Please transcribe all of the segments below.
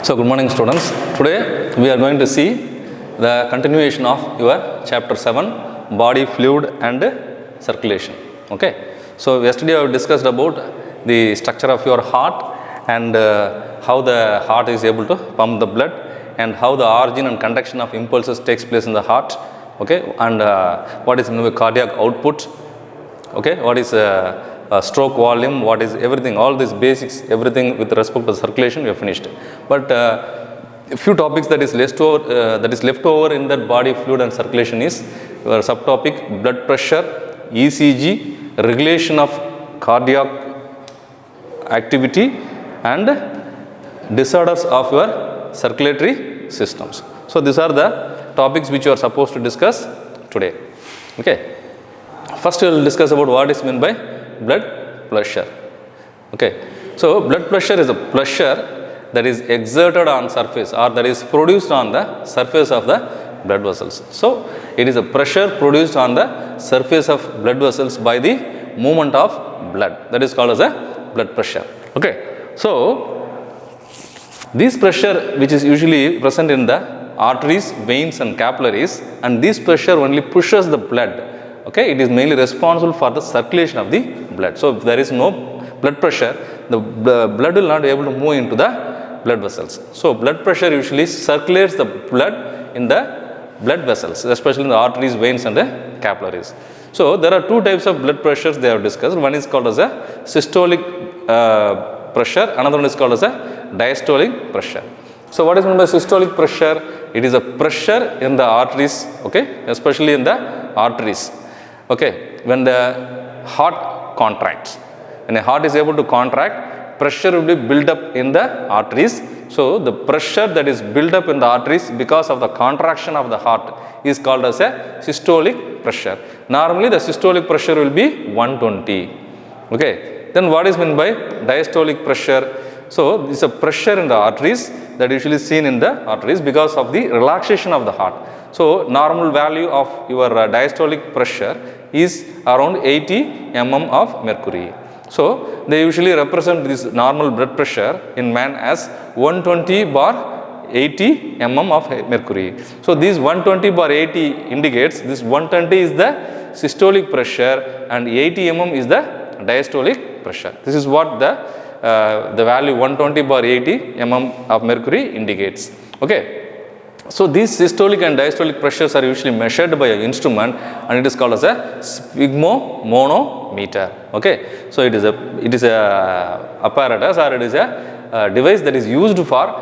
So good morning students. Today we are going to see the continuation of your chapter 7 body fluid and circulation. Okay. So yesterday I discussed about the structure of your heart and how the heart is able to pump the blood and how the origin and conduction of impulses takes place in the heart. Okay. And what is cardiac output. Okay. What is stroke volume, what is everything, all these basics, everything with respect to circulation, we have finished. But a few topics that is left over in that body fluid and circulation is your subtopic blood pressure, ECG, regulation of cardiac activity and disorders of your circulatory systems. So these are the topics which you are supposed to discuss today. Okay. First we will discuss about what is meant by blood pressure. Okay. So blood pressure is a pressure that is exerted on surface or that is produced on the surface of the blood vessels. So it is a pressure produced on the surface of blood vessels by the movement of blood. That is called as a blood pressure. Okay. So this pressure which is usually present in the arteries, veins and capillaries, and this pressure only pushes the blood. Okay, it is mainly responsible for the circulation of the blood. So if there is no blood pressure, the blood will not be able to move into the blood vessels. So blood pressure usually circulates the blood in the blood vessels, especially in the arteries, veins and the capillaries. So there are two types of blood pressures they have discussed. One is called as a systolic pressure, another one is called as a diastolic pressure. So what is meant by systolic pressure? It is a pressure in the arteries, okay, especially in the arteries. Okay, when the heart contracts, when a heart is able to contract, pressure will be built up in the arteries. So the pressure that is built up in the arteries because of the contraction of the heart is called as a systolic pressure. Normally the systolic pressure will be 120. Okay, then what is meant by diastolic pressure? So this is a pressure in the arteries that is usually seen in the arteries because of the relaxation of the heart. So normal value of your diastolic pressure is around 80 mm of mercury. So they usually represent this normal blood pressure in man as 120/80 mm of mercury. So this 120/80 indicates this 120 is the systolic pressure and 80 mm is the diastolic pressure. This is what the value 120/80 mm of mercury indicates. Okay. So these systolic and diastolic pressures are usually measured by an instrument and it is called as a sphygmomanometer. Okay. So it is a apparatus or it is a device that is used for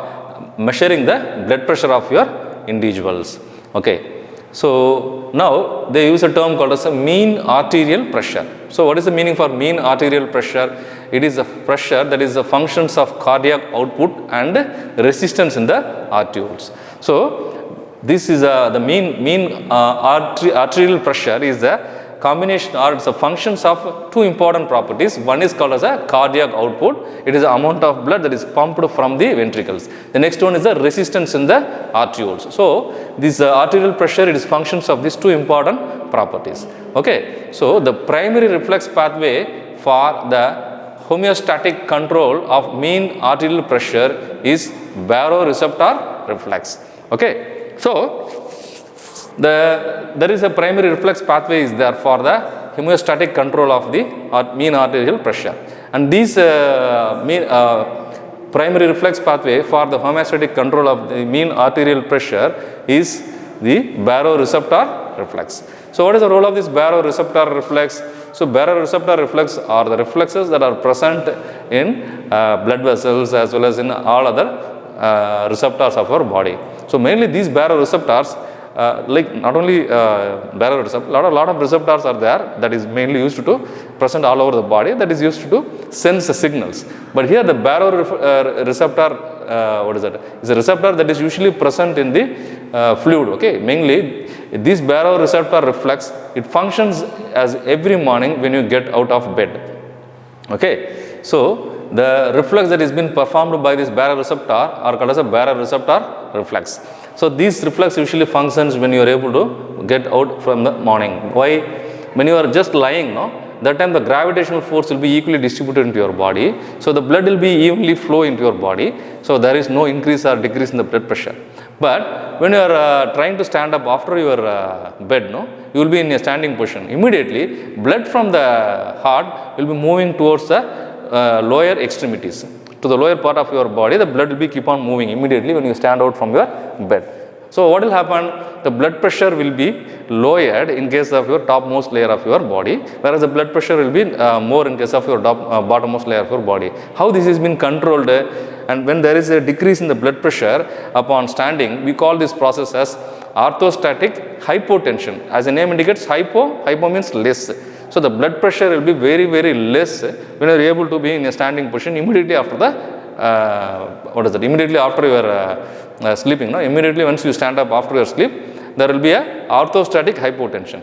measuring the blood pressure of your individuals. Okay. So now they use a term called as a mean arterial pressure. So what is the meaning for mean arterial pressure? It is a pressure that is the functions of cardiac output and resistance in the arterioles. So this is the mean arterial pressure is the combination or it's a functions of two important properties. One is called as a cardiac output. It is the amount of blood that is pumped from the ventricles. The next one is the resistance in the arterioles. So this arterial pressure, it is functions of these two important properties. Okay. So the primary reflex pathway for the homeostatic control of mean arterial pressure is baroreceptor reflex. Okay. So there is a primary reflex pathway is there for the homeostatic control of the mean arterial pressure, and these primary reflex pathway for the homeostatic control of the mean arterial pressure is the baroreceptor reflex. So what is the role of this baroreceptor reflex? So baroreceptor reflex are the reflexes that are present in blood vessels as well as in all other receptors of our body. So mainly these baroreceptors, like not only baroreceptor, lot of receptors are there that is mainly used to present all over the body, that is used to sense the signals. But here the baroreceptor, what is that? Is a receptor that is usually present in the fluid. Okay, mainly this baroreceptor reflex, it functions as every morning when you get out of bed. Okay, so the reflex that is being performed by this baroreceptor are called as a baroreceptor reflex. So this reflex usually functions when you are able to get out from the morning. Why? When you are just lying, no, that time the gravitational force will be equally distributed into your body. So the blood will be evenly flow into your body. So there is no increase or decrease in the blood pressure. But when you are trying to stand up after your bed, no, you will be in a standing position. Immediately, blood from the heart will be moving towards the lower extremities. To the lower part of your body, the blood will be keep on moving immediately when you stand out from your bed. So what will happen? The blood pressure will be lowered in case of your topmost layer of your body, whereas the blood pressure will be more in case of your bottommost layer of your body. How this has been controlled? And when there is a decrease in the blood pressure upon standing, we call this process as orthostatic hypotension. As the name indicates, hypo means less. So the blood pressure will be very, very less when you are able to be in a standing position immediately after the immediately after your sleeping. No? Immediately once you stand up after your sleep, there will be a orthostatic hypotension.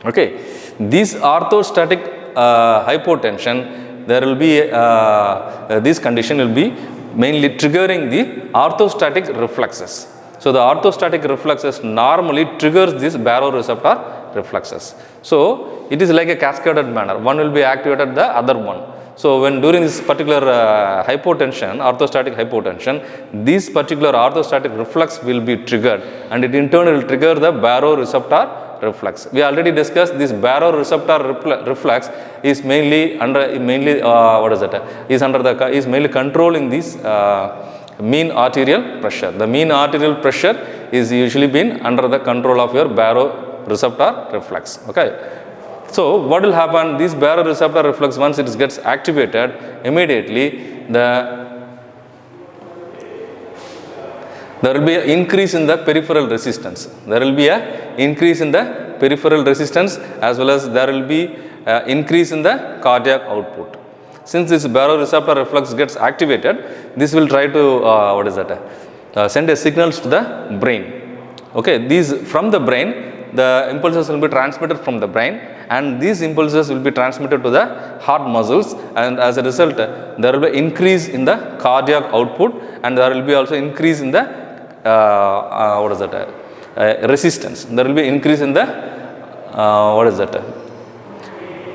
Okay, this orthostatic hypotension, there will be this condition will be mainly triggering the orthostatic reflexes. So the orthostatic reflexes normally triggers this baroreceptor reflexes. So it is like a cascaded manner. One will be activated the other one. So when during this particular hypotension, orthostatic hypotension, this particular orthostatic reflex will be triggered, and it in turn will trigger the baroreceptor reflex. We already discussed this baroreceptor reflex is mainly under is mainly controlling this mean arterial pressure. The mean arterial pressure is usually been under the control of your baroreceptor reflex. Okay. So what will happen? This baroreceptor reflex, once it gets activated, immediately there will be an increase in the peripheral resistance. There will be an increase in the peripheral resistance, as well as there will be an increase in the cardiac output. Since this baroreceptor reflex gets activated, this will try to send a signals to the brain. Okay, these from the brain, the impulses will be transmitted from the brain, and these impulses will be transmitted to the heart muscles, and as a result there will be increase in the cardiac output, and there will be also increase in the resistance. There will be increase in the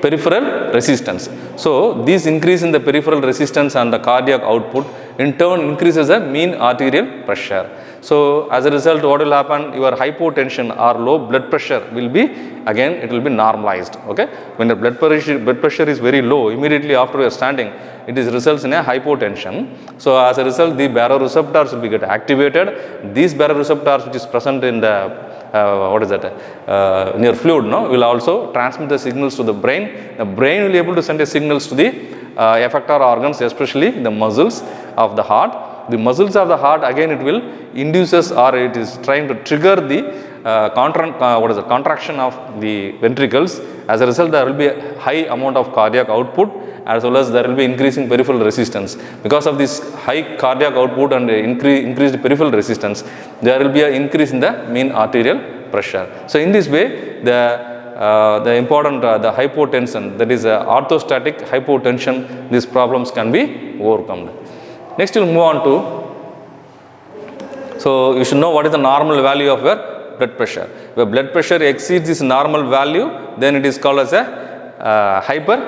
peripheral resistance. So this increase in the peripheral resistance and the cardiac output in turn increases the mean arterial pressure. So as a result, what will happen? Your hypotension or low blood pressure will be, again it will be normalized. Okay, when the blood pressure is very low, immediately after you are standing, it is results in a hypotension. So as a result, the baroreceptors will be get activated. These baroreceptors which is present in the in your fluid, no, will also transmit the signals to the brain. The brain will be able to send the signals to the effector organs, especially the muscles of the heart. The muscles of the heart, again it will induces, or it is trying to trigger the contraction of the ventricles. As a result, there will be a high amount of cardiac output, as well as there will be increasing peripheral resistance. Because of this high cardiac output and increased peripheral resistance, there will be an increase in the mean arterial pressure. So in this way, the important the hypotension, that is orthostatic hypotension, these problems can be overcome. Next we'll move on to, so you should know what is the normal value of your blood pressure. If blood pressure exceeds this normal value, then it is called as a hyper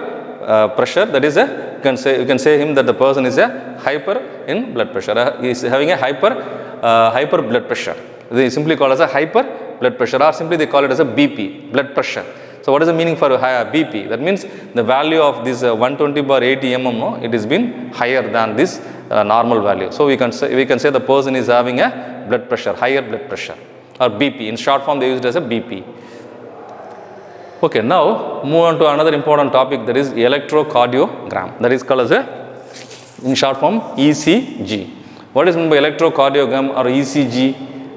pressure. That is you can say him that the person is a hyper in blood pressure. He is having a hyper blood pressure. They simply call as a hyper blood pressure, or simply they call it as a BP, blood pressure. So what is the meaning for BP? That means the value of this 120/80 mm, no, it has been higher than this normal value. So we can say the person is having a blood pressure, higher blood pressure, or BP. In short form, they use it as a BP. Okay, now move on to another important topic, that is electrocardiogram. That is called as in short form ECG. What is meant by electrocardiogram or ECG?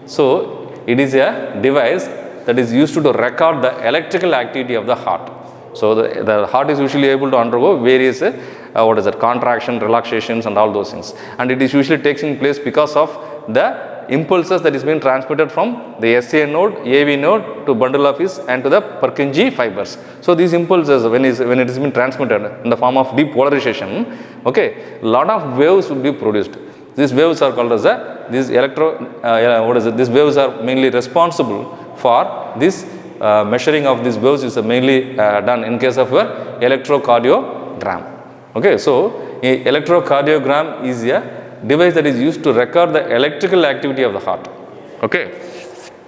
So it is a device that is used to record the electrical activity of the heart. So the heart is usually able to undergo various contraction, relaxations and all those things, and it is usually taking place because of the impulses that is being transmitted from the SA node, AV node to bundle of his and to the Purkinje fibers. So these impulses, when it is being transmitted in the form of depolarization, okay, lot of waves will be produced. These waves are called as these waves are mainly responsible for this measuring of these waves is mainly done in case of your electrocardiogram. Okay, so electrocardiogram is a device that is used to record the electrical activity of the heart. Okay,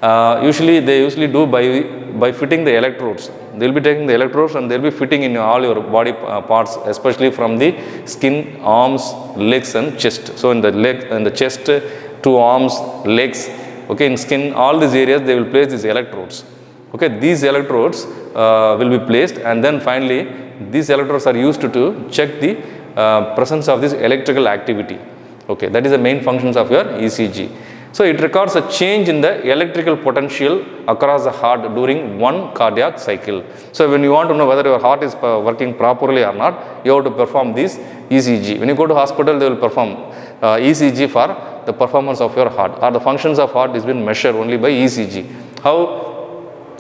they usually do by fitting the electrodes. They will be taking the electrodes and they will be fitting in all your body parts, especially from the skin, arms, legs and chest. So in the chest, 2 arms, legs, okay, in skin, all these areas they will place these electrodes. Okay, these electrodes will be placed, and then finally these electrodes are used to check the presence of this electrical activity. Okay, that is the main functions of your ECG. So it records a change in the electrical potential across the heart during one cardiac cycle. So when you want to know whether your heart is working properly or not, you have to perform this ECG. When you go to hospital, they will perform ECG for the performance of your heart, or the functions of heart is been measured only by ECG. How?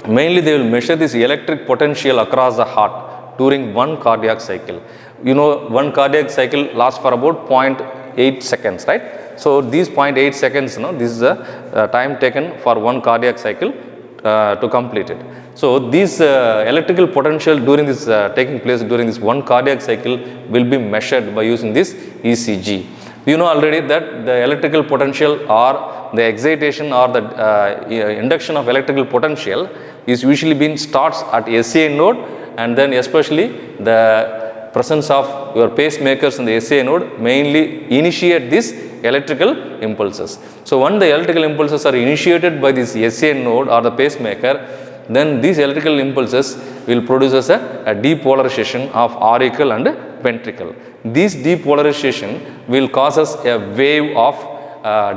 Mainly they will measure this electric potential across the heart during one cardiac cycle. You know, one cardiac cycle lasts for about 0.8 seconds, right? So these 0.8 seconds, this is the time taken for one cardiac cycle to complete it. So these electrical potential during this taking place during this one cardiac cycle will be measured by using this ECG. You know already that the electrical potential or the excitation or the induction of electrical potential is usually been starts at SA node, and then especially the presence of your pacemakers in the SA node mainly initiate this electrical impulses. So when the electrical impulses are initiated by this SA node or the pacemaker, then these electrical impulses will produce as a depolarization of auricle and ventricle. This depolarization will cause us a wave of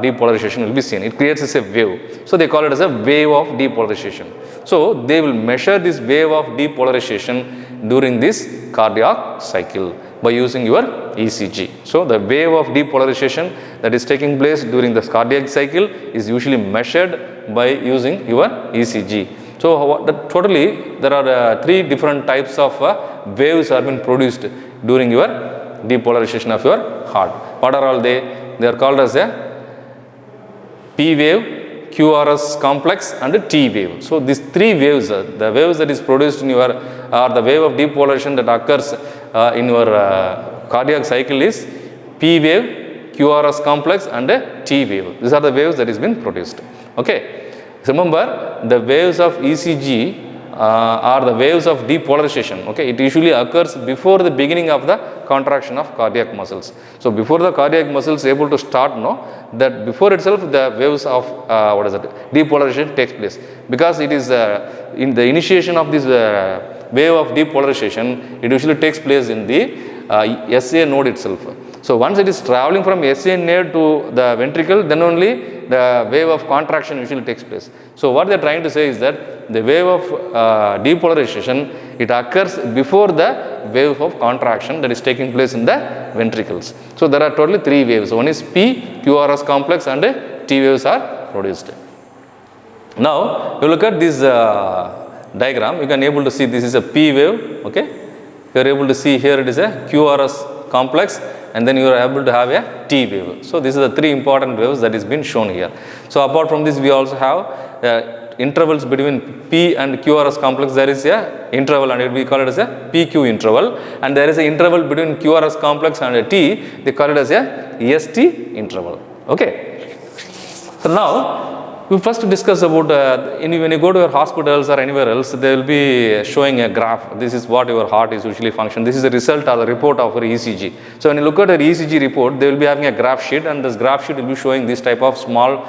depolarization will be seen. It creates as a wave. So they call it as a wave of depolarization. So they will measure this wave of depolarization during this cardiac cycle by using your ECG. So the wave of depolarization that is taking place during the cardiac cycle is usually measured by using your ECG. So totally there are 3 different types of waves are being produced during your depolarization of your heart. What are all they? They are called as a P wave, QRS complex and T wave. So these 3 waves, the waves that is produced in your the wave of depolarization that occurs in your cardiac cycle is P wave, QRS complex and T wave. These are the waves that is been produced. Okay. Remember, the waves of ECG are the waves of depolarization. Okay, it usually occurs before the beginning of the contraction of cardiac muscles. So before the cardiac muscles able to start, that before itself the waves of depolarization takes place, because it is in the initiation of this wave of depolarization, it usually takes place in the SA node itself. So once it is traveling from SA node to the ventricle, then only the wave of contraction usually takes place. So what they are trying to say is that the wave of depolarization, it occurs before the wave of contraction that is taking place in the ventricles. So there are totally 3 waves. One is P, QRS complex and T waves are produced. Now you look at this diagram, you can able to see this is a P wave. Okay, you are able to see here it is a QRS complex, and then you are able to have a T wave. So these are the 3 important waves that is been shown here. So apart from this, we also have intervals between P and QRS complex. There is a interval and we call it as a PQ interval, and there is an interval between QRS complex and a T, they call it as a ST interval. Okay. So now we first discuss about when you go to your hospitals or anywhere else, they will be showing a graph. This is what your heart is usually function. This is the result or the report of your ECG. So when you look at your ECG report, they will be having a graph sheet, and this graph sheet will be showing this type of small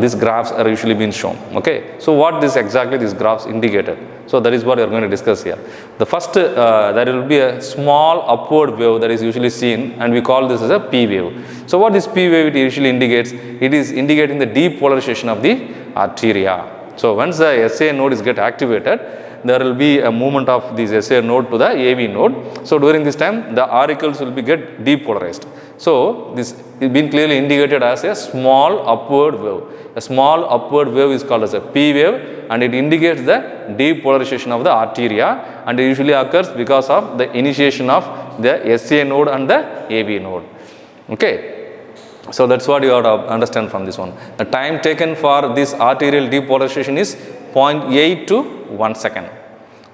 these graphs are usually being shown. Okay, so what this exactly these graphs indicated? So that is what we are going to discuss here. The first there will be a small upward wave that is usually seen, and we call this as a P wave. So what this P wave it usually indicates? It is indicating the depolarization of the arteria. So once the SA node is get activated, there will be a movement of this SA node to the AV node. So during this time, the auricles will be get depolarized. So this is being clearly indicated as a small upward wave. A small upward wave is called as a P wave, and it indicates the depolarization of the arteria, and it usually occurs because of the initiation of the SA node and the AV node. Okay. So that's what you have to understand from this one. The time taken for this arterial depolarization is 0.8 to 1 second.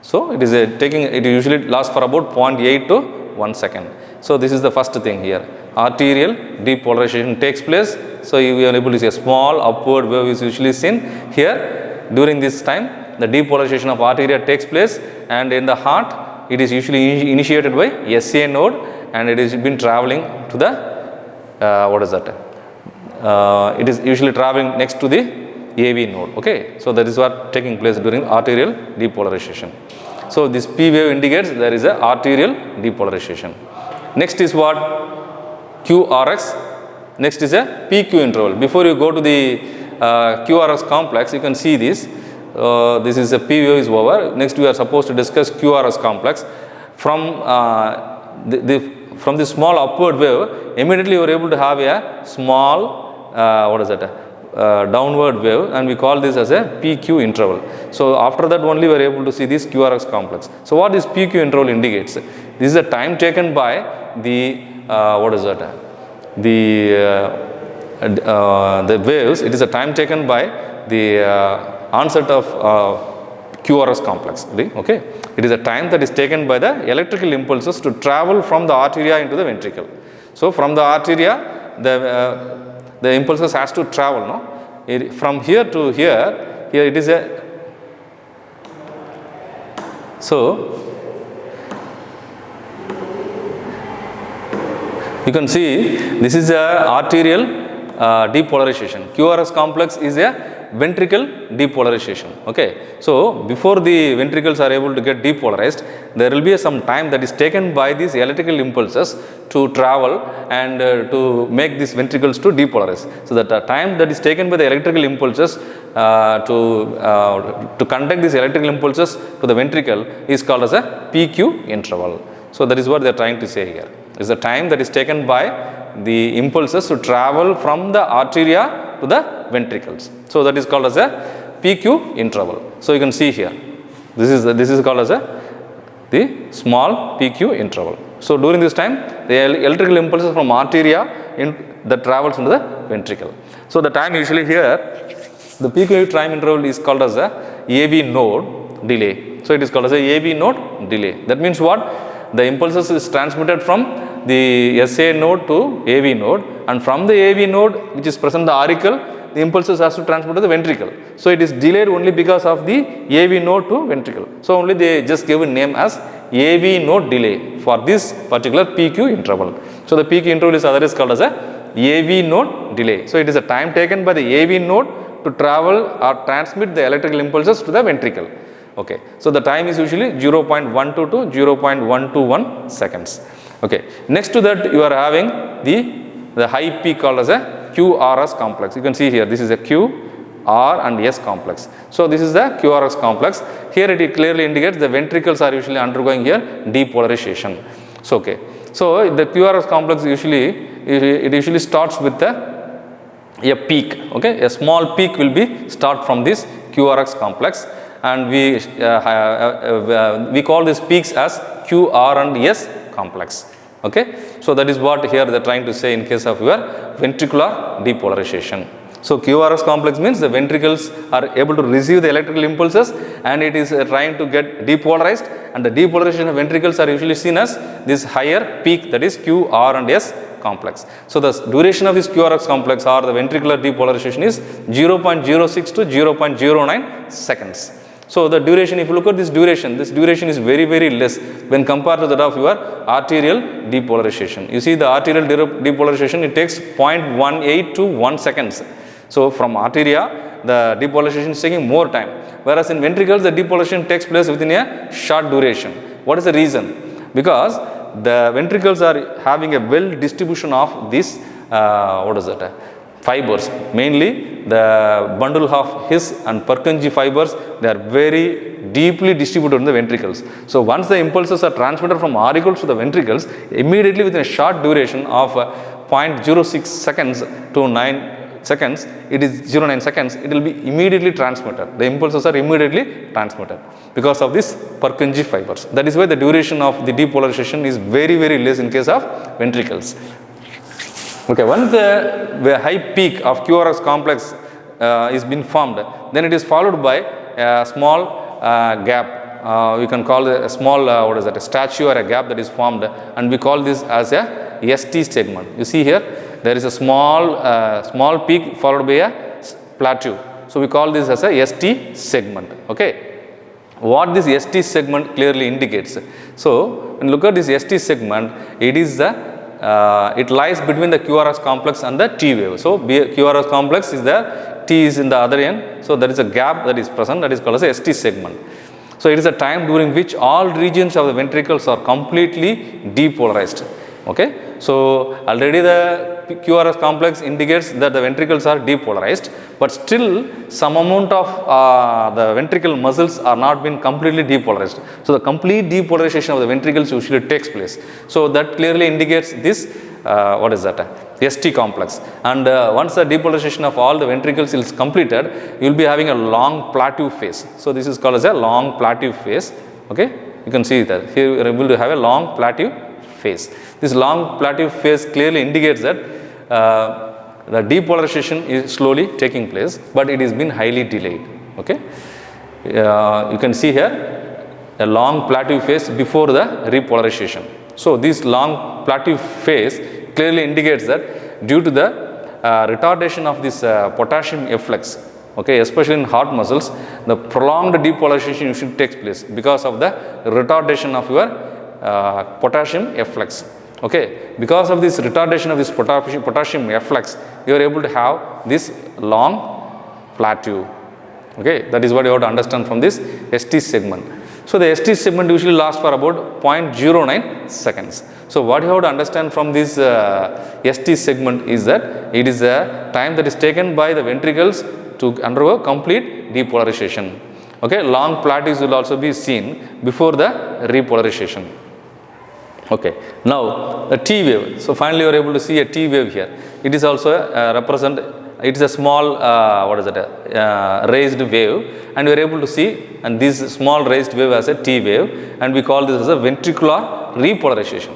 So it is it usually lasts for about 0.8 to 1 second. So this is the first thing here. Arterial depolarization takes place. So you are able to see a small upward wave is usually seen here. During this time, the depolarization of arteria takes place, and in the heart, it is usually initiated by SA node, and it has been traveling to the it is usually traveling next to the AV node. Okay, so that is what taking place during arterial depolarization. So this P wave indicates there is a arterial depolarization. Next is what? QRX. Next is a PQ interval. Before you go to the QRX complex, you can see this. This is a P wave is over. Next we are supposed to discuss QRS complex. From from this small upward wave, immediately you are able to have a small downward wave, and we call this as a PQ interval. So after that only we are able to see this QRX complex. So what this PQ interval indicates? This is the time taken by the the waves. It is a time taken by the onset of QRS complex. Okay, it is a time that is taken by the electrical impulses to travel from the arteria into the ventricle. So from the arteria, the impulses has to travel. No, from here to here. Here it is a you can see this is a arterial depolarization. QRS complex is a ventricle depolarization. Okay, so before the ventricles are able to get depolarized, there will be some time that is taken by these electrical impulses to travel and to make these ventricles to depolarize. So that time that is taken by the electrical impulses to conduct these electrical impulses to the ventricle is called as a PQ interval. So that is what they are trying to say here. Is the time that is taken by the impulses to travel from the arteria to the ventricles. So that is called as a PQ interval. So you can see here, this is called as the small PQ interval. So during this time, the electrical impulses from arteria that travels into the ventricle. So the time usually here, the PQ time interval is called as a AV node delay. So it is called as a AV node delay. That means what? The impulses is transmitted from the SA node to AV node, and from the AV node, which is present in the auricle, the impulses has to transmit to the ventricle. So it is delayed only because of the AV node to ventricle. So only they just give a name as AV node delay for this particular PQ interval. So the PQ interval is otherwise called as a AV node delay. So it is a time taken by the AV node to travel or transmit the electrical impulses to the ventricle. Okay, so the time is usually 0.12 to 0.121 seconds. Okay, next to that you are having the high peak called as a QRS complex. You can see here, this is a Q, R and S complex. So this is the QRS complex. Here it clearly indicates the ventricles are usually undergoing here depolarization. So okay, so the QRS complex usually starts with a peak. Okay, a small peak will be start from this QRX complex, and we call these peaks as QR and S complex. Okay, so that is what here they are trying to say in case of your ventricular depolarization. So QRS complex means the ventricles are able to receive the electrical impulses, and it is trying to get depolarized, and the depolarization of ventricles are usually seen as this higher peak, that is QR and S complex. So the duration of this QRX complex or the ventricular depolarization is 0.06 to 0.09 seconds. So the duration, if you look at this duration is very, very less when compared to that of your arterial depolarization. You see the arterial depolarization, it takes 0.18 to 1 seconds. So from arteria, the depolarization is taking more time. Whereas in ventricles, the depolarization takes place within a short duration. What is the reason? Because the ventricles are having a well distribution of this, fibers, mainly the bundle of His and Purkinje fibers. They are very deeply distributed in the ventricles. So once the impulses are transmitted from auricles to the ventricles, immediately within a short duration of 0.06 seconds to 9 seconds, it is 0.9 seconds, it will be immediately transmitted. The impulses are immediately transmitted because of this Purkinje fibers. That is why the duration of the depolarization is very, very less in case of ventricles. Okay, once the high peak of QRS complex is been formed, then it is followed by a small gap. We can call it a small a statue or a gap that is formed, and we call this as a ST segment. You see here, there is a small peak followed by a plateau. So we call this as a ST segment. Okay, what this ST segment clearly indicates. So when you look at this ST segment, it is the it lies between the QRS complex and the T wave. So QRS complex is there, T is in the other end. So there is a gap that is present, that is called as a ST segment. So it is a time during which all regions of the ventricles are completely depolarized. Okay, so already the QRS complex indicates that the ventricles are depolarized, but still some amount of the ventricle muscles are not been completely depolarized. So the complete depolarization of the ventricles usually takes place. So that clearly indicates this ST complex. And once the depolarization of all the ventricles is completed, you will be having a long plateau phase. So this is called as a long plateau phase. Okay, you can see that here we are able to have a long plateau phase. This long plateau phase clearly indicates that the depolarization is slowly taking place, but it has been highly delayed. Okay, you can see here a long plateau phase before the repolarization. So this long plateau phase clearly indicates that due to the retardation of this potassium efflux, okay, especially in heart muscles, the prolonged depolarization usually takes place because of the retardation of your potassium efflux. Okay, because of this retardation of this potassium efflux, you are able to have this long plateau. Okay, that is what you have to understand from this ST segment. So the ST segment usually lasts for about 0.09 seconds. So what you have to understand from this ST segment is that it is a time that is taken by the ventricles to undergo complete depolarization. Okay, long plateaus will also be seen before the repolarization. Okay, now the T wave. So finally you are able to see a T wave here. It is also it is a small raised wave, and we are able to see, and this small raised wave as a T wave, and we call this as a ventricular repolarization.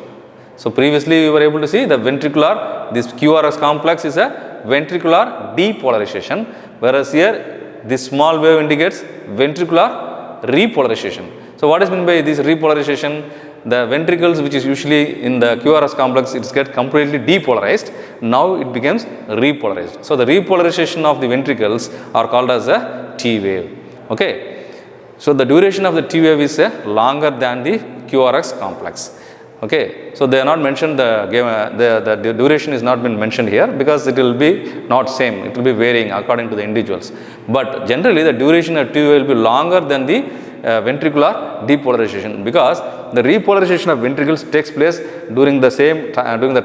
So previously we were able to see the ventricular, this QRS complex is a ventricular depolarization, whereas here this small wave indicates ventricular repolarization. So what is meant by this repolarization? The ventricles, which is usually in the QRS complex, it gets completely depolarized. Now it becomes repolarized. So the repolarization of the ventricles are called as a T wave. Okay, so the duration of the T wave is longer than the QRS complex. Okay, so they are not mentioned, the duration is not been mentioned here because it will be not same, it will be varying according to the individuals. But generally the duration of T wave will be longer than the ventricular depolarization, because the repolarization of ventricles takes place during the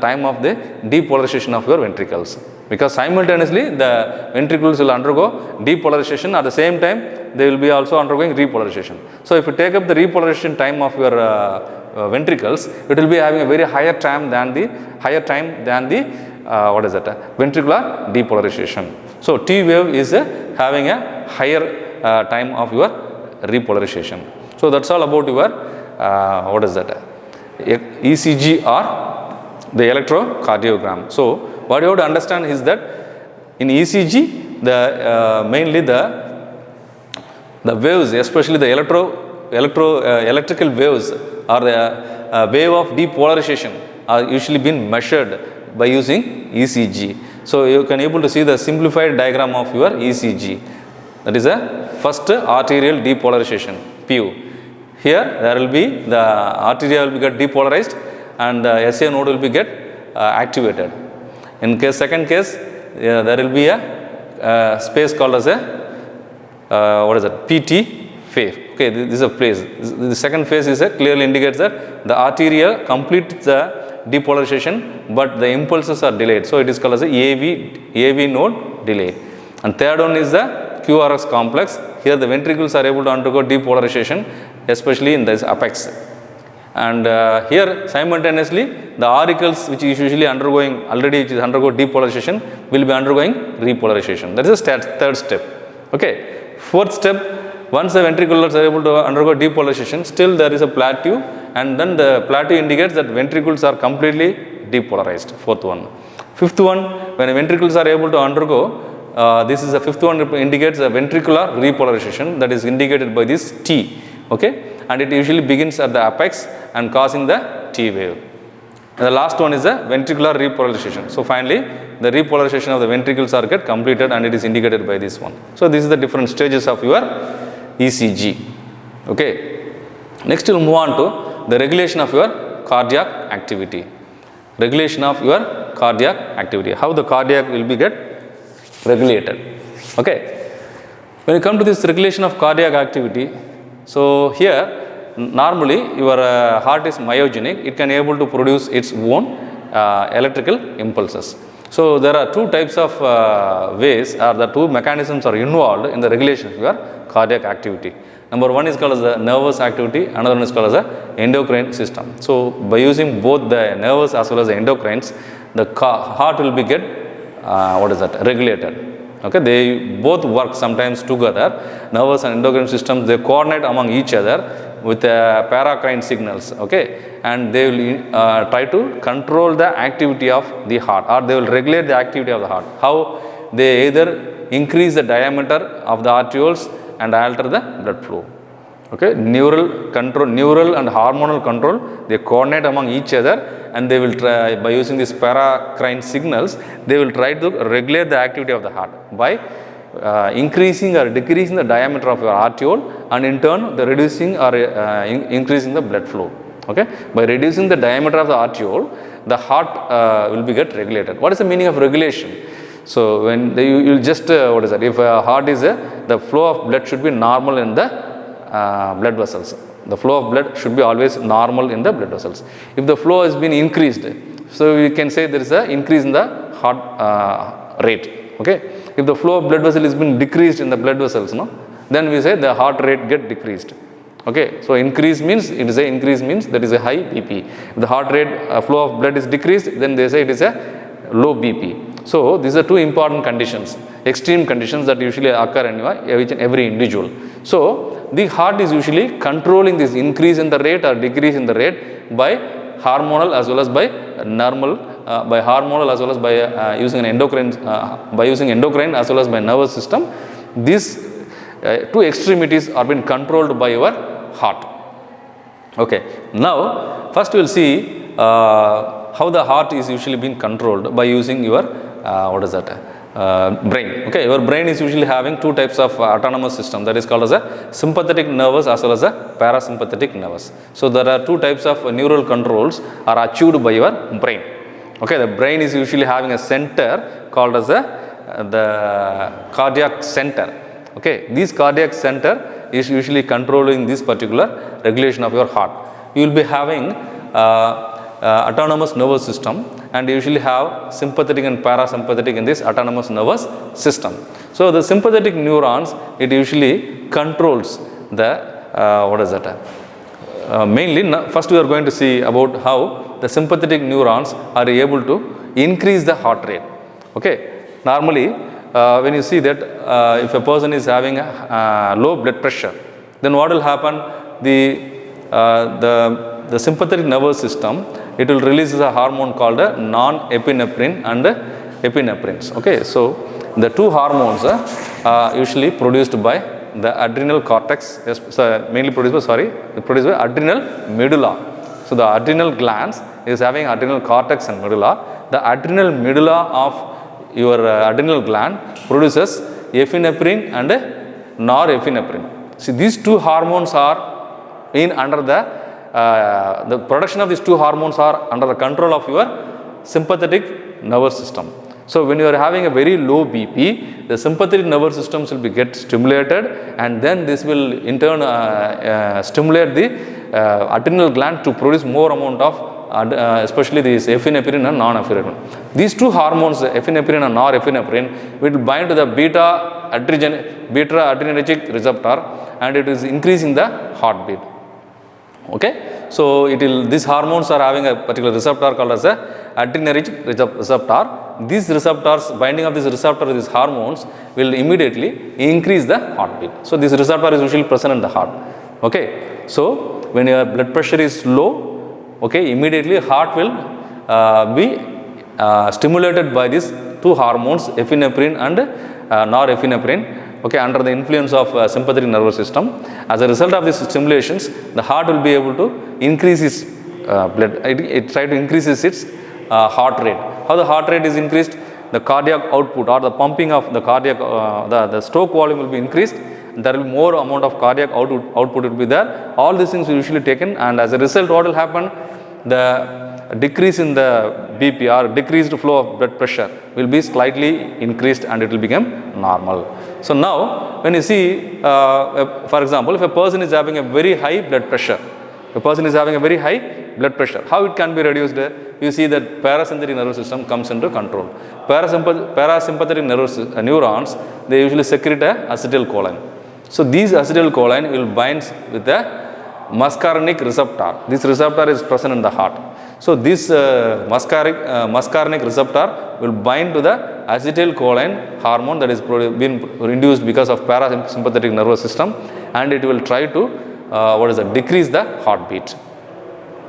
time of the depolarization of your ventricles, because simultaneously the ventricles will undergo depolarization, at the same time they will be also undergoing repolarization. So if you take up the repolarization time of your ventricles, it will be having a very higher time than the ventricular depolarization. So T wave is having a higher time of your repolarization. So that's all about your ECG or the electrocardiogram. So what you have to understand is that in ECG, mainly the waves, especially the electrical waves or the wave of depolarization, are usually being measured by using ECG. So you can able to see the simplified diagram of your ECG. That is a first arterial depolarization, PU. Here there will be the arteria will be get depolarized and the SA node will be get activated. In second case, there will be a space called as a PT phase. Okay, this is a phase. The second phase is clearly indicates that the arteria completes the depolarization, but the impulses are delayed. So it is called as a AV node delay. And third one is the QRS complex. Here the ventricles are able to undergo depolarization, especially in this apex. And here simultaneously the auricles, which is usually undergo depolarization, will be undergoing repolarization. That is the third step. Okay. Fourth step, once the ventricles are able to undergo depolarization, still there is a plateau, and then the plateau indicates that ventricles are completely depolarized. Fourth one. Fifth one, when ventricles are able to undergo, this is the fifth one, indicates a ventricular repolarization, that is indicated by this T. Okay, and it usually begins at the apex and causing the T wave. And the last one is the ventricular repolarization. So finally, the repolarization of the ventricles are get completed, and it is indicated by this one. So this is the different stages of your ECG. Okay. Next we'll move on to the regulation of your cardiac activity. Regulation of your cardiac activity. How the cardiac will be get regulated. Okay. When you come to this regulation of cardiac activity, so here normally your heart is myogenic. It can able to produce its own electrical impulses. So there are two types of ways, or the two mechanisms are involved in the regulation of your cardiac activity. Number one is called as the nervous activity, another one is called as the endocrine system. So by using both the nervous as well as the endocrines, the heart will be get regulated. Okay, they both work sometimes together. Nervous and endocrine systems, they coordinate among each other with paracrine signals. Okay, and they will try to control the activity of the heart, or they will regulate the activity of the heart. How? They either increase the diameter of the arterioles and alter the blood flow. Okay, neural and hormonal control, they coordinate among each other, and they will try, by using these paracrine signals, they will try to regulate the activity of the heart by increasing or decreasing the diameter of your arteriole, and in turn the reducing or increasing the blood flow. Okay, by reducing the diameter of the arteriole, the heart will be get regulated. What is the meaning of regulation? So when you just if a heart is the flow of blood should be normal in the blood vessels. The flow of blood should be always normal in the blood vessels. If the flow has been increased, so we can say there is an increase in the heart rate. Okay, if the flow of blood vessel has been decreased in the blood vessels, then we say the heart rate get decreased. Okay, so increase means, it is a increase means that is a high BP. If the heart rate flow of blood is decreased, then they say it is a low BP. So these are two important conditions, extreme conditions that usually occur in every individual. So the heart is usually controlling this increase in the rate or decrease in the rate by hormonal as well as by normal, by hormonal as well as by using an endocrine, by using endocrine as well as by nervous system. These two extremities are being controlled by your heart. Okay. Now first we will see how the heart is usually being controlled by using your brain. Okay, your brain is usually having two types of autonomous system, that is called as a sympathetic nervous as well as a parasympathetic nervous. So there are two types of neural controls are achieved by your brain. Okay, the brain is usually having a center called as the cardiac center. Okay, this cardiac center is usually controlling this particular regulation of your heart. You will be having autonomous nervous system, and usually have sympathetic and parasympathetic in this autonomous nervous system. So the sympathetic neurons, it usually controls the mainly first we are going to see about how the sympathetic neurons are able to increase the heart rate. Okay, normally when you see that if a person is having a low blood pressure, then what will happen? The sympathetic nervous system, it will release a hormone called non-epinephrine and epinephrines. Okay, so the two hormones are usually produced by the adrenal cortex, mainly produced by adrenal medulla. So the adrenal glands is having adrenal cortex and medulla. The adrenal medulla of your adrenal gland produces epinephrine and norepinephrine. See, these two hormones are under the production of these two hormones are under the control of your sympathetic nervous system. So when you are having a very low BP, the sympathetic nervous systems will be get stimulated, and then this will in turn stimulate the adrenal gland to produce more amount of especially these epinephrine and norepinephrine. These two hormones, epinephrine and norepinephrine, will bind to the beta adrenergic receptor, and it is increasing the heartbeat. Okay, so these hormones are having a particular receptor called as a adrenergic receptor. These receptors, binding of this receptor to these hormones, will immediately increase the heartbeat. So this receptor is usually present in the heart. Okay, so when your blood pressure is low, okay, immediately heart will be stimulated by these two hormones, epinephrine and norepinephrine, okay, under the influence of sympathetic nervous system. As a result of these stimulations, the heart will be able to increase its blood. It try to increase its heart rate. How the heart rate is increased? The cardiac output or the pumping of the cardiac, the stroke volume will be increased. There will be more amount of cardiac output will be there. All these things are usually taken, and as a result, what will happen? The decrease in the BP or decreased flow of blood pressure will be slightly increased, and it will become normal. So now, when you see, for example, if a person is having a very high blood pressure, how it can be reduced? You see that parasympathetic nervous system comes into control. Parasympathetic neurons, they usually secrete acetylcholine. So these acetylcholine will bind with the muscarinic receptor. This receptor is present in the heart. So this muscarinic receptor will bind to the acetylcholine hormone that is being induced because of parasympathetic nervous system, and it will try to decrease the heartbeat.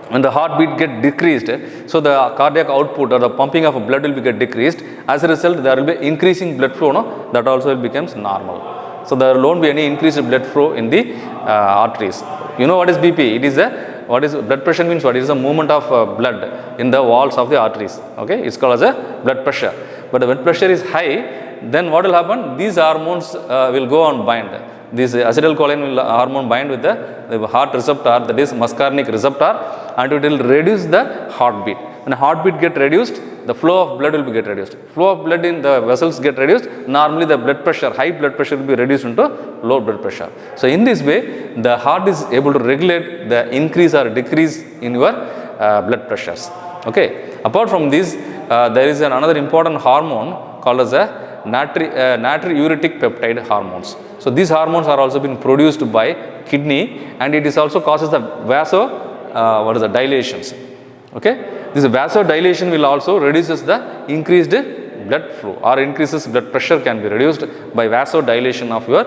When the heartbeat get decreased, so the cardiac output or the pumping of blood will get decreased. As a result, there will be increasing blood flow, that also becomes normal. So there won't be any increased blood flow in the arteries. You know what is BP? It is blood pressure means what? It is a movement of blood in the walls of the arteries. Okay, it's called as a blood pressure. But when blood pressure is high, then what will happen? These hormones will go on bind. This acetylcholine hormone bind with the heart receptor, that is muscarinic receptor, and it will reduce the heartbeat. When the heartbeat get reduced, the flow of blood will get reduced. Flow of blood in the vessels get reduced. Normally the blood pressure, high blood pressure will be reduced into low blood pressure. So in this way, the heart is able to regulate the increase or decrease in your blood pressures. Okay. Apart from this, there is another important hormone called as a natriuretic peptide hormones. So these hormones are also being produced by kidney, and it is also causes the dilations. Okay. This vasodilation will also reduces the increased blood flow, or increases blood pressure can be reduced by vasodilation of your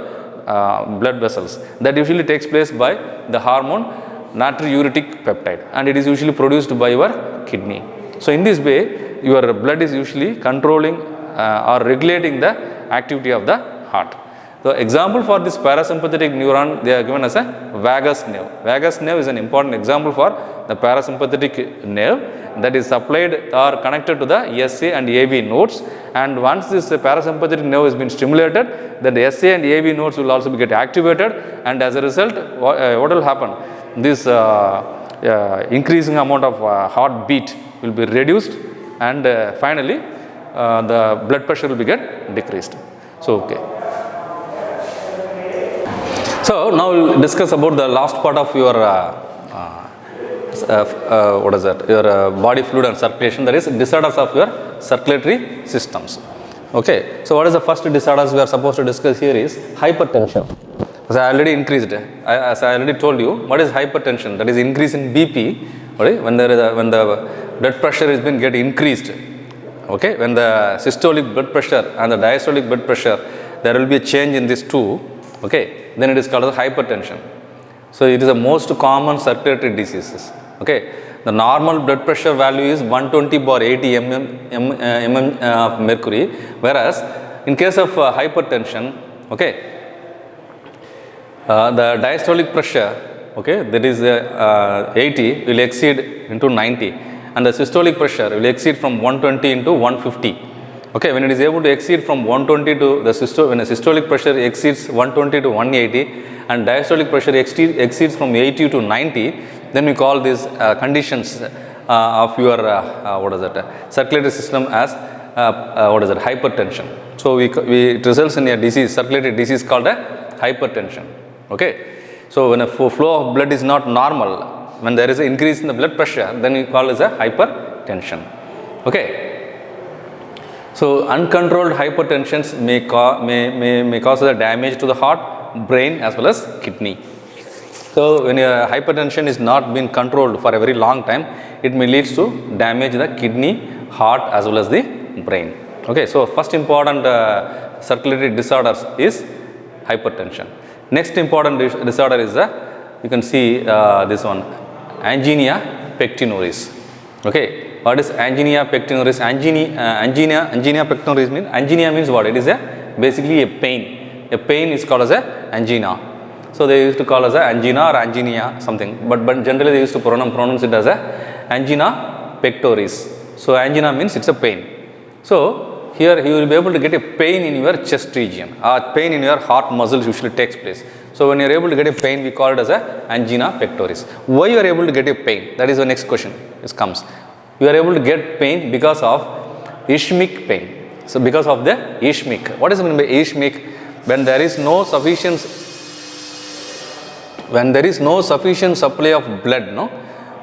blood vessels. That usually takes place by the hormone natriuretic peptide, and it is usually produced by your kidney. So in this way, your blood is usually controlling or regulating the activity of the heart. The example for this parasympathetic neuron, they are given as a vagus nerve. Vagus nerve is an important example for the parasympathetic nerve that is supplied or connected to the SA and AV nodes. And once this parasympathetic nerve has been stimulated, then the SA and AV nodes will also get activated, and as a result, what will happen? This increasing amount of heartbeat will be reduced, and finally the blood pressure will be get decreased. So okay. So now we'll discuss about the last part of your your body fluid and circulation, that is disorders of your circulatory systems. Okay. So what is the first disorders we are supposed to discuss here is hypertension. As I already as I already told you, what is hypertension? That is increase in BP. Okay, when the blood pressure has been get increased. Okay, when the systolic blood pressure and the diastolic blood pressure, there will be a change in these two. Okay, then it is called as hypertension. So it is the most common circulatory diseases. Okay, the normal blood pressure value is 120/80 mm of mercury, whereas in case of hypertension, okay, the diastolic pressure, okay, that is 80 will exceed into 90, and the systolic pressure will exceed from 120 into 150. Okay, when it is able to exceed from 120 to when the systolic pressure exceeds 120 to 180 and diastolic pressure exceeds from 80 to 90, then we call these conditions of your circulatory system as hypertension. So it results in a disease, circulatory disease called a hypertension. Okay, so when a flow of blood is not normal, when there is an increase in the blood pressure, then we call it as a hypertension. Okay. So uncontrolled hypertensions may cause the damage to the heart, brain as well as kidney. So when your hypertension is not being controlled for a very long time, it may lead to damage the kidney, heart as well as the brain. Okay, so first important circulatory disorders is hypertension. Next important disorder is you can see this one, angina pectinoris. Okay, what is angina pectoris? Angina pectoris means, angina means what? It is basically a pain. A pain is called as angina. So they used to call as angina or angina something, but generally they used to pronounce it as angina pectoris. So angina means it's a pain. So here you will be able to get a pain in your chest region, or pain in your heart muscles usually takes place. So when you are able to get a pain, we call it as angina pectoris. Why you are able to get a pain? That is the next question. This comes. You are able to get pain because of ischemic pain. So because of the ischemic. What is meant by ischemic? When there is no sufficient supply of blood,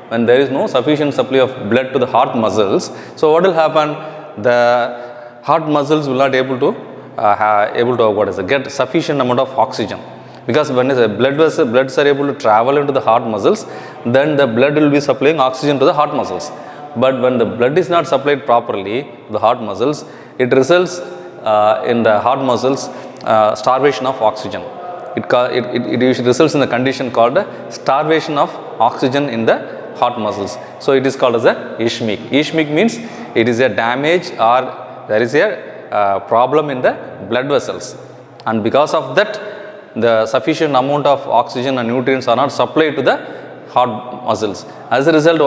when there is no sufficient supply of blood to the heart muscles, so what will happen? The heart muscles will not able to get sufficient amount of oxygen, because when the bloods are able to travel into the heart muscles, then the blood will be supplying oxygen to the heart muscles. But when the blood is not supplied properly to the heart muscles, it results in the heart muscles starvation of oxygen. It usually results in a condition called starvation of oxygen in the heart muscles. So it is called as ischemic. Ischemic means it is a damage, or there is a problem in the blood vessels, and because of that the sufficient amount of oxygen and nutrients are not supplied to the heart muscles. As a result,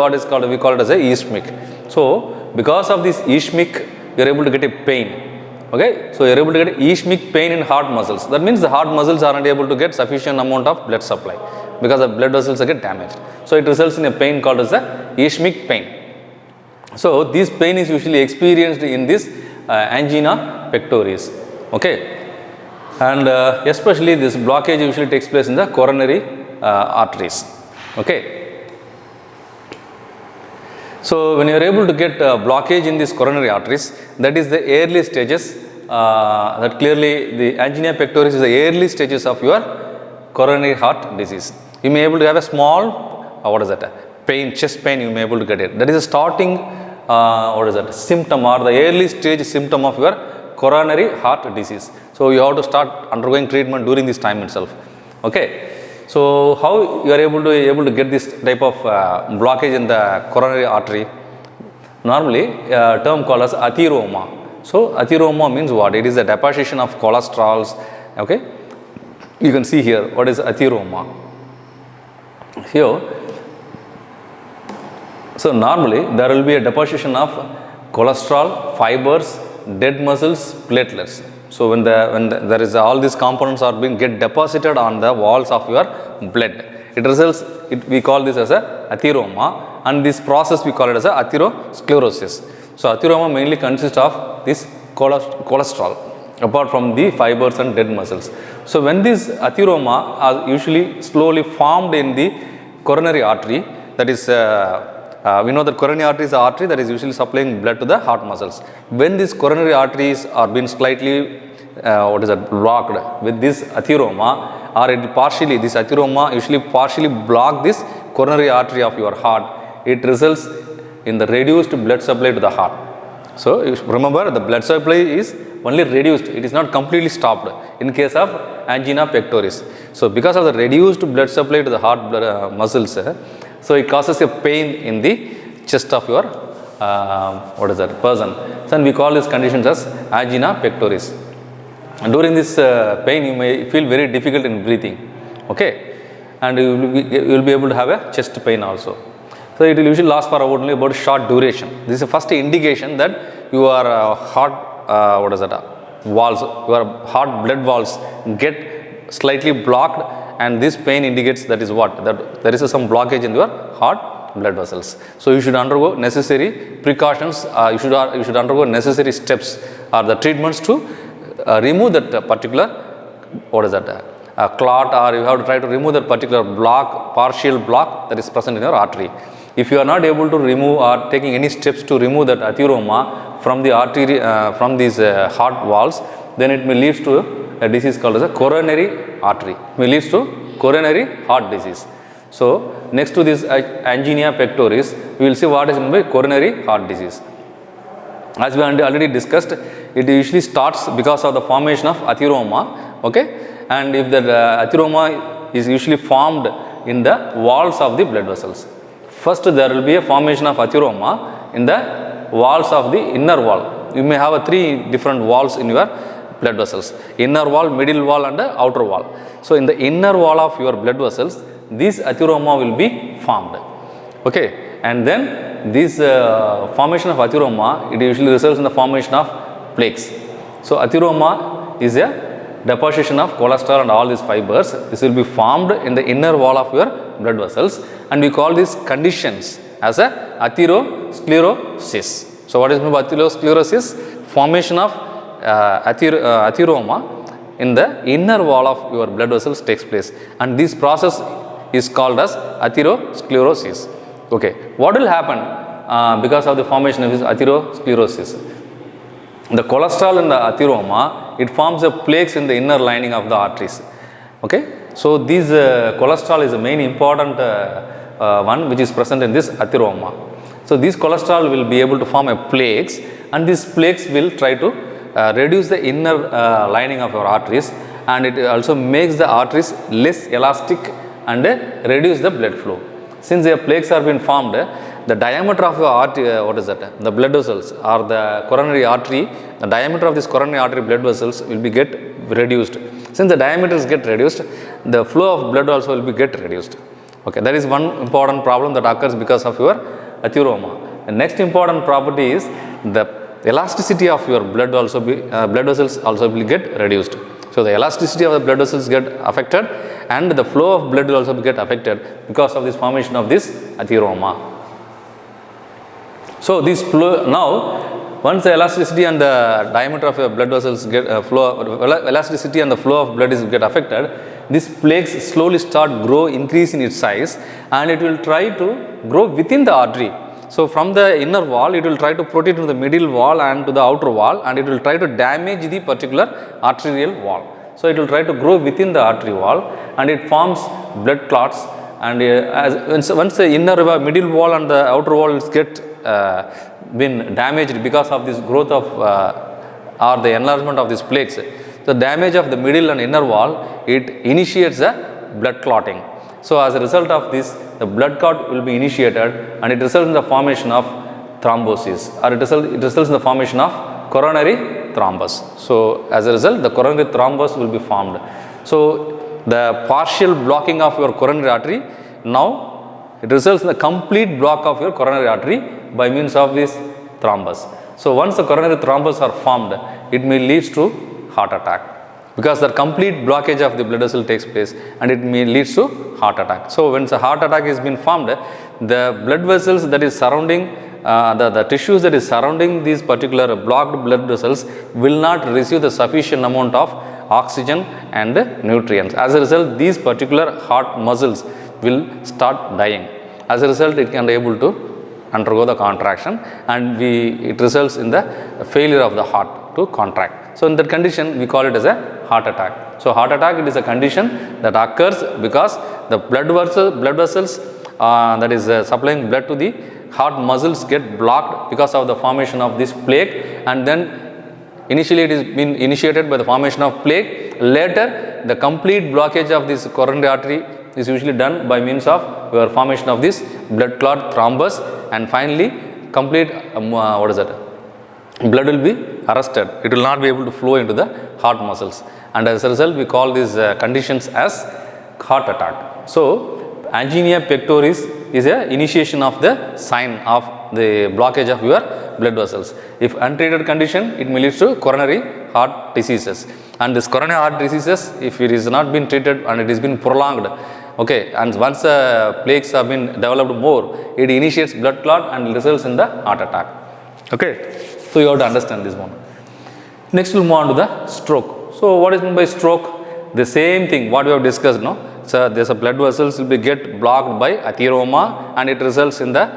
we call it as ischemic. So because of this ischemic, you are able to get a pain. Okay, so you are able to get ischemic pain in heart muscles. That means the heart muscles are not able to get sufficient amount of blood supply, because the blood vessels get damaged. So it results in a pain called as ischemic pain. So this pain is usually experienced in this angina pectoris. Okay, and especially this blockage usually takes place in the coronary arteries. Okay. So when you are able to get blockage in these coronary arteries, that is the early stages. That clearly the angina pectoris is the early stages of your coronary heart disease. You may be able to have a small pain, chest pain. You may be able to get it. That is a starting symptom, or the early stage symptom of your coronary heart disease. So you have to start undergoing treatment during this time itself. Okay. So how you are able to get this type of blockage in the coronary artery? Normally a term called as atheroma. So atheroma means what? It is a deposition of cholesterols. Okay, you can see here what is atheroma here. So normally there will be a deposition of cholesterol, fibers, dead muscles, platelets. So when there is all these components are get deposited on the walls of your blood, we call this as a atheroma, and this process we call it as a atherosclerosis. So atheroma mainly consists of this cholesterol apart from the fibers and dead muscles. So when these atheroma are usually slowly formed in the coronary artery, that is we know that coronary artery is the artery that is usually supplying blood to the heart muscles. When these coronary arteries are being slightly blocked with this atheroma, or this atheroma usually partially block this coronary artery of your heart, it results in the reduced blood supply to the heart. So remember, the blood supply is only reduced, it is not completely stopped in case of angina pectoris. So because of the reduced blood supply to the heart muscles, so it causes a pain in the chest of your person. So we call these conditions as angina pectoris. And during this pain, you may feel very difficult in breathing. Okay, and you will be able to have a chest pain also. So it will usually last for only about short duration. This is the first indication that your heart walls, your heart blood valves get slightly blocked, and this pain indicates that is what? That there is some blockage in your heart blood vessels. So you should undergo necessary precautions. You should undergo necessary steps or the treatments to remove that particular clot, or you have to try to remove that particular partial block that is present in your artery. If you are not able to remove or taking any steps to remove that atheroma from the artery, from these heart walls, then it may lead to a disease called as a coronary artery. It may lead to coronary heart disease. So next to this angina pectoris, we will see what is meant by coronary heart disease. As we already discussed, it usually starts because of the formation of atheroma. Okay, and if the atheroma is usually formed in the walls of the blood vessels. First, there will be a formation of athyroma in the walls of the inner wall. You may have three different walls in your blood vessels: inner wall, middle wall, and the outer wall. So, in the inner wall of your blood vessels, this athyroma will be formed. Okay, and then this formation of athyroma, it usually results in the formation of plaques. So, athyroma is a deposition of cholesterol and all these fibers. This will be formed in the inner wall of your blood vessels, and we call these conditions as a atherosclerosis. So, what is meant by atherosclerosis? Formation of athyroma in the inner wall of your blood vessels takes place, and this process is called as atherosclerosis. Okay, what will happen because of the formation of this atherosclerosis? The cholesterol in the athyroma, it forms a plaques in the inner lining of the arteries. Okay, so these cholesterol is a main important one which is present in this athyroma. So this cholesterol will be able to form a plaques, and these plaques will try to reduce the inner lining of your arteries, and it also makes the arteries less elastic and reduce the blood flow. Since the plaques are being formed, the diameter of your artery, the blood vessels or the coronary artery, the diameter of this coronary artery blood vessels will be get reduced. Since the diameters get reduced, the flow of blood also will be get reduced. Okay, that is one important problem that occurs because of your athyroma. The next important property is the elasticity of your blood vessels also will get reduced. So the elasticity of the blood vessels get affected, and the flow of blood will also get affected because of this formation of this athyroma. So this flow now, once the elasticity and the diameter of your blood vessels get elasticity and the flow of blood is get affected, these plaques slowly start increase in its size, and it will try to grow within the artery. So from the inner wall, it will try to protrude to the middle wall and to the outer wall, and it will try to damage the particular arterial wall. So it will try to grow within the artery wall, and it forms blood clots. And once the inner middle wall and the outer wall get been damaged because of this growth of or the enlargement of these plaques, the damage of the middle and inner wall, it initiates a blood clotting. So as a result of this, the blood clot will be initiated, and it results in the formation of thrombosis, or it results in the formation of coronary thrombus. So as a result, the coronary thrombus will be formed. So the partial blocking of your coronary artery, now it results in the complete block of your coronary artery by means of this thrombus. So once the coronary thrombus are formed, it may lead to heart attack, because the complete blockage of the blood vessel takes place, and it may lead to heart attack. So when the heart attack is being formed, the blood vessels that is surrounding the tissues that is surrounding these particular blocked blood vessels will not receive the sufficient amount of oxygen and nutrients. As a result, these particular heart muscles will start dying. As a result, it can be able to undergo the contraction, and it results in the failure of the heart to contract. So in that condition, we call it as a heart attack. So heart attack, it is a condition that occurs because the blood vessels that is supplying blood to the heart muscles get blocked because of the formation of this plaque, and then initially it is been initiated by the formation of plaque. Later, the complete blockage of this coronary artery is usually done by means of your formation of this blood clot thrombus, and finally complete blood will be arrested. It will not be able to flow into the heart muscles, and as a result, we call these conditions as heart attack. So angina pectoris is a initiation of the sign of the blockage of your blood vessels. If untreated condition, it may lead to coronary heart diseases, and this coronary heart diseases, if it is not been treated and it has been prolonged, okay, and once plaques have been developed more, it initiates blood clot and results in the heart attack. Okay, so you have to understand this one. Next we'll move on to the stroke. So what is meant by stroke? The same thing what we have discussed, no? So there's a blood vessels will be get blocked by athyroma, and it results in the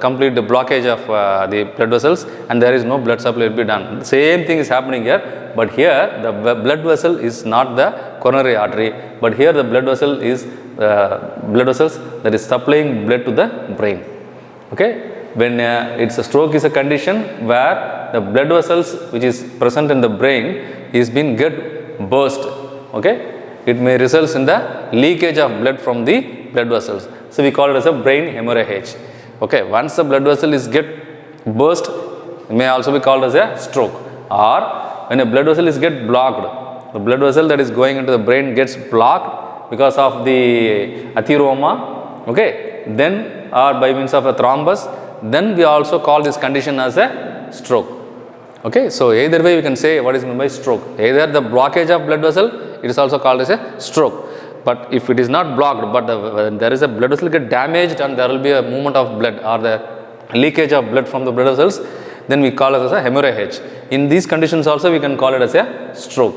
complete blockage of the blood vessels, and there is no blood supply will be done. The same thing is happening here, but here the blood vessel is not the coronary artery, but here the blood vessel is blood vessels that is supplying blood to the brain. Okay, when it's a stroke is a condition where the blood vessels which is present in the brain is being get burst. Okay, it may result in the leakage of blood from the blood vessels. So we call it as a brain hemorrhage. Okay, once the blood vessel is get burst, it may also be called as a stroke. Or when a blood vessel is get blocked, the blood vessel that is going into the brain gets blocked because of the atheroma, okay, then or by means of a thrombus, then we also call this condition as a stroke. Okay, so either way we can say what is meant by stroke. Either the blockage of blood vessel, it is also called as a stroke. But if it is not blocked, but there is a blood vessel get damaged and there will be a movement of blood or the leakage of blood from the blood vessels, then we call it as a hemorrhage. In these conditions also we can call it as a stroke.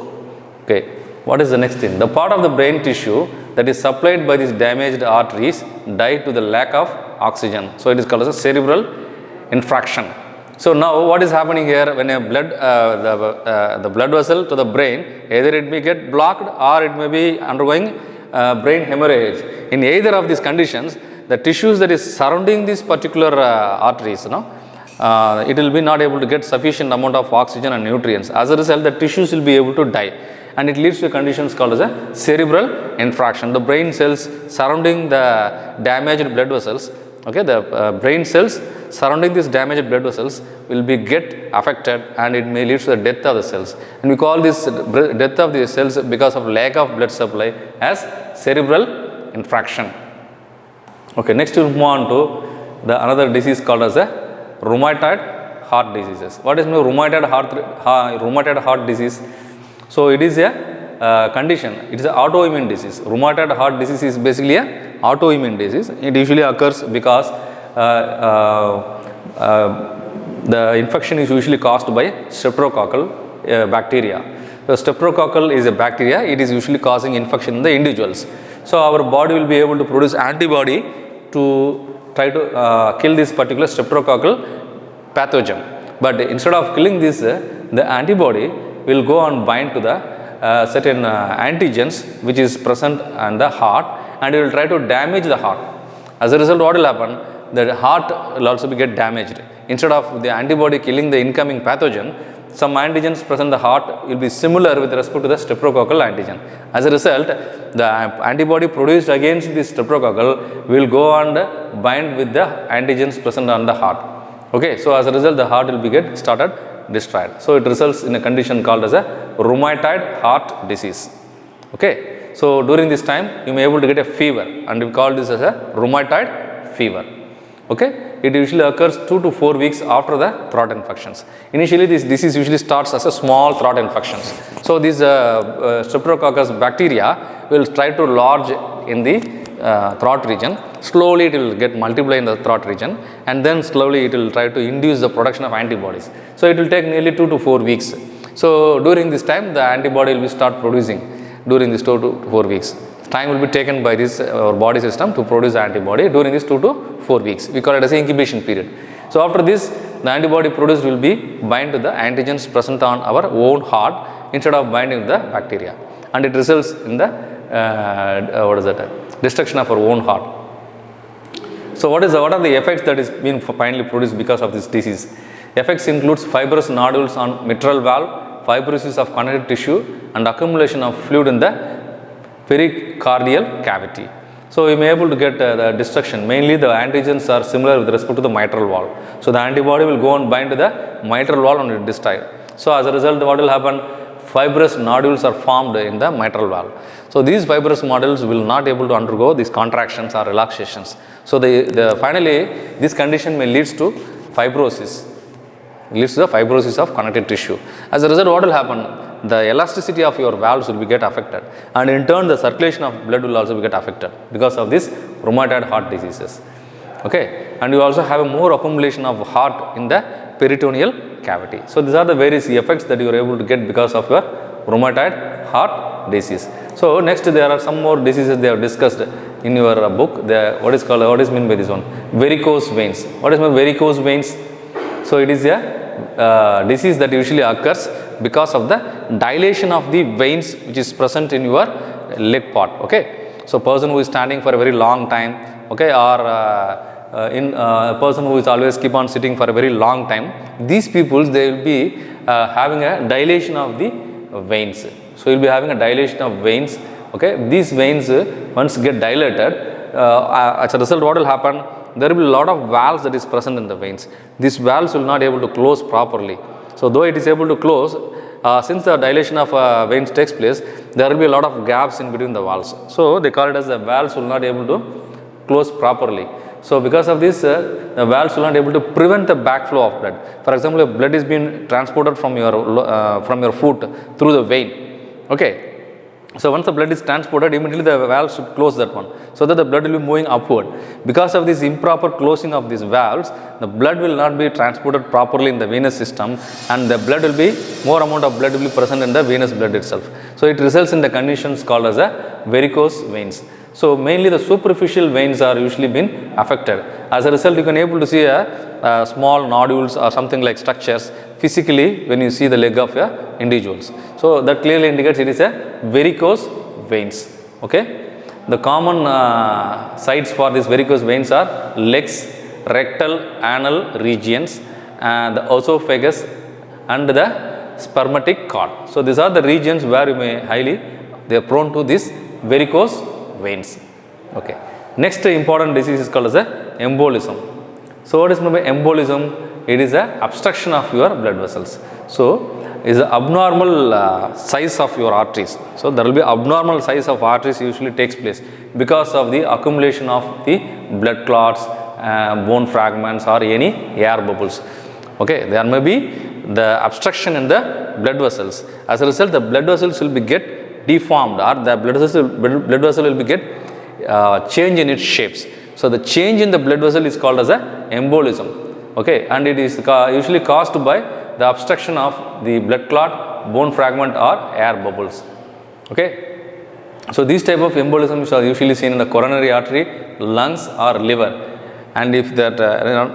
Okay, what is the next thing? The part of the brain tissue that is supplied by these damaged arteries die to the lack of oxygen. So it is called as a cerebral infraction. So now what is happening here when a blood the blood vessel to the brain, either it may get blocked or it may be undergoing brain hemorrhage. In either of these conditions, the tissues that is surrounding these particular arteries, it will be not able to get sufficient amount of oxygen and nutrients. As a result, the tissues will be able to die, and it leads to conditions called as a cerebral infraction. The brain cells surrounding the damaged blood vessels, okay, the brain cells surrounding these damaged blood vessels will be get affected, and it may lead to the death of the cells. And we call this death of the cells because of lack of blood supply as cerebral infraction. Okay, next we'll move on to the another disease called as a rheumatoid heart diseases. What is rheumatoid heart disease? So it is a condition, it is an autoimmune disease. Rheumatoid heart disease is basically a autoimmune disease. It usually occurs because the infection is usually caused by streptococcal bacteria. The streptococcal is a bacteria, it is usually causing infection in the individuals. So our body will be able to produce antibody to try to kill this particular streptococcal pathogen. But instead of killing this, the antibody will go and bind to the certain antigens which is present in the heart, and it will try to damage the heart. As a result, what will happen? The heart will also get damaged. Instead of the antibody killing the incoming pathogen, some antigens present in the heart will be similar with respect to the streptococcal antigen. As a result, the antibody produced against this streptococcal will go and bind with the antigens present on the heart. Okay, so as a result, the heart will be get started destroyed. So it results in a condition called as a rheumatoid heart disease. Okay, so during this time you may able to get a fever, and we call this as a rheumatoid fever. Okay, it usually occurs 2 to 4 weeks after the throat infections. Initially, this disease usually starts as a small throat infections. So these streptococcus bacteria will try to lodge in the throat region. Slowly it will get multiply in the throat region, and then slowly it will try to induce the production of antibodies. So it will take nearly 2 to 4 weeks. So during this time, the antibody will be start producing during this 2 to 4 weeks. Time will be taken by this our body system to produce antibody during this 2 to 4 weeks. We call it as an incubation period. So after this, the antibody produced will be bind to the antigens present on our own heart instead of binding to the bacteria, and it results in the destruction of our own heart. So what are the effects that is being finally produced because of this disease? Effects includes fibrous nodules on mitral valve, fibrosis of connective tissue, and accumulation of fluid in the pericardial cavity. So you may able to get the destruction. Mainly the antigens are similar with respect to the mitral valve. So the antibody will go and bind to the mitral valve and it destroy. So as a result, what will happen? Fibrous nodules are formed in the mitral valve. So these fibrous nodules will not able to undergo these contractions or relaxations. So finally this condition may leads to fibrosis. It leads to the fibrosis of connective tissue. As a result, what will happen? The elasticity of your valves will be get affected, and in turn the circulation of blood will also be get affected because of this rheumatoid heart diseases. Okay, and you also have a more accumulation of heart in the peritoneal cavity. So these are the various effects that you are able to get because of your rheumatoid heart disease. So next there are some more diseases they have discussed in your book. What is meant by this one? Varicose veins. What is meant by varicose veins? So it is a disease that usually occurs because of the dilation of the veins which is present in your leg part. Okay, so person who is standing for a very long time, okay, or in a person who is always keep on sitting for a very long time, these peoples they will be having a dilation of the veins. So you will be having a dilation of veins. Okay, these veins once get dilated, as a result, what will happen? There will be a lot of valves that is present in the veins. These valves will not able to close properly. So though it is able to close, since the dilation of veins takes place, there will be a lot of gaps in between the valves. So they call it as the valves will not able to close properly. So because of this, the valves will not able to prevent the backflow of blood. For example, if blood is being transported from your foot through the vein. Okay. So once the blood is transported, immediately the valve should close that one, so that the blood will be moving upward. Because of this improper closing of these valves, the blood will not be transported properly in the venous system, and the blood will be, more amount of blood will be present in the venous blood itself. So it results in the conditions called as a varicose veins. So mainly the superficial veins are usually been affected. As a result, you can able to see a small nodules or something like structures physically when you see the leg of individuals. So that clearly indicates it is a varicose veins. Okay. The common sites for these varicose veins are legs, rectal, anal regions, and the esophagus and the spermatic cord. So these are the regions where you may they are prone to this varicose veins. Okay. Next important disease is called as a embolism. So what is meant by embolism? It is a obstruction of your blood vessels. So is the abnormal size of your arteries. So there will be abnormal size of arteries usually takes place because of the accumulation of the blood clots, bone fragments, or any air bubbles. Okay, there may be the obstruction in the blood vessels. As a result, the blood vessels will be get deformed, or the blood vessel will be get change in its shapes. So the change in the blood vessel is called as a embolism. Okay, and it is usually caused by the obstruction of the blood clot, bone fragment, or air bubbles. Okay, so these type of embolisms are usually seen in the coronary artery, lungs, or liver. And if that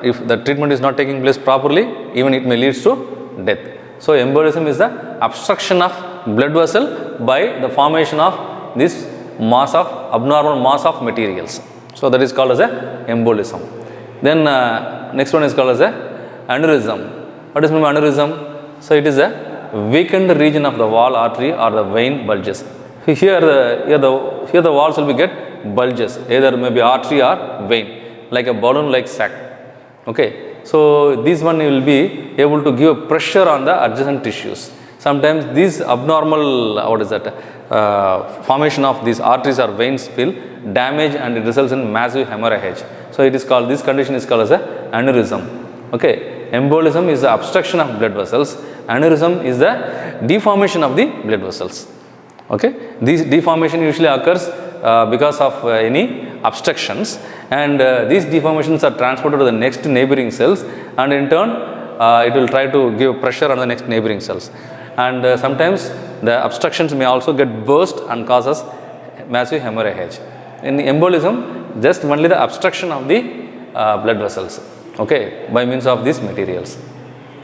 if the treatment is not taking place properly, even it may lead to death. So embolism is the obstruction of blood vessel by the formation of this abnormal mass of materials. So that is called as a embolism. Then next one is called as a aneurysm. What is meant by aneurysm? So it is a weakened region of the wall artery or the vein bulges. Here the walls will be get bulges, either maybe artery or vein, like a balloon like sac. Okay, so this one will be able to give pressure on the adjacent tissues. Sometimes these abnormal formation of these arteries or veins will damage, and it results in massive hemorrhage. So it is called, this condition is called as a aneurysm. Okay, embolism is the obstruction of blood vessels. Aneurysm is the deformation of the blood vessels. Okay, this deformation usually occurs because of any obstructions, and these deformations are transported to the next neighboring cells, and in turn it will try to give pressure on the next neighboring cells. And sometimes the obstructions may also get burst and causes massive hemorrhage. In the embolism, just only the obstruction of the blood vessels, okay, by means of these materials.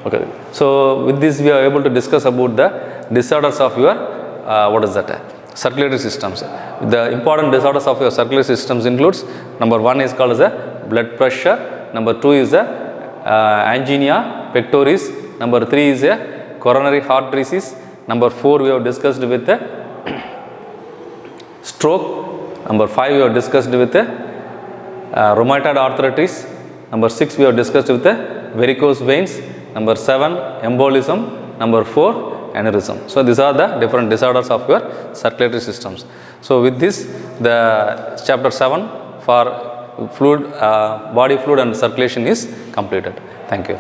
Okay, so with this we are able to discuss about the disorders of your circulatory systems. The important disorders of your circulatory systems includes, number 1 is called as a blood pressure, number 2 is a angina pectoris, number 3 is a coronary heart disease, number 4 we have discussed with the stroke, number 5 we have discussed with the rheumatoid arthritis, number 6 we have discussed with the varicose veins, number 7 embolism, number 4 aneurysm. So these are the different disorders of your circulatory systems. So with this, the chapter 7 for fluid, body fluid and circulation is completed. Thank you.